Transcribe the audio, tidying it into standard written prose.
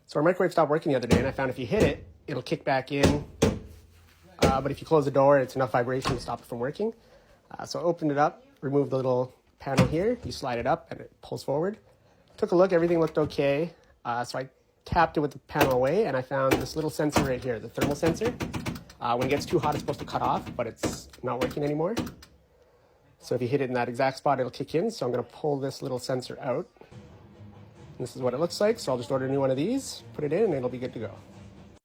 So our microwave stopped working the other day, and I found if you hit it, it'll kick back in. But if you close the door, it's enough vibration to stop it from working. So I opened it up, removed the little panel here. You slide it up and it pulls forward. Took a look, everything looked okay. So I tapped it with the panel away, and I found this little sensor right here, the thermal sensor. When it gets too hot, it's supposed to cut off, but it's not working anymore. So if you hit it in that exact spot, it'll kick in. So I'm going to pull this little sensor out. And this is what it looks like. So I'll just order a new one of these, put it in, and it'll be good to go.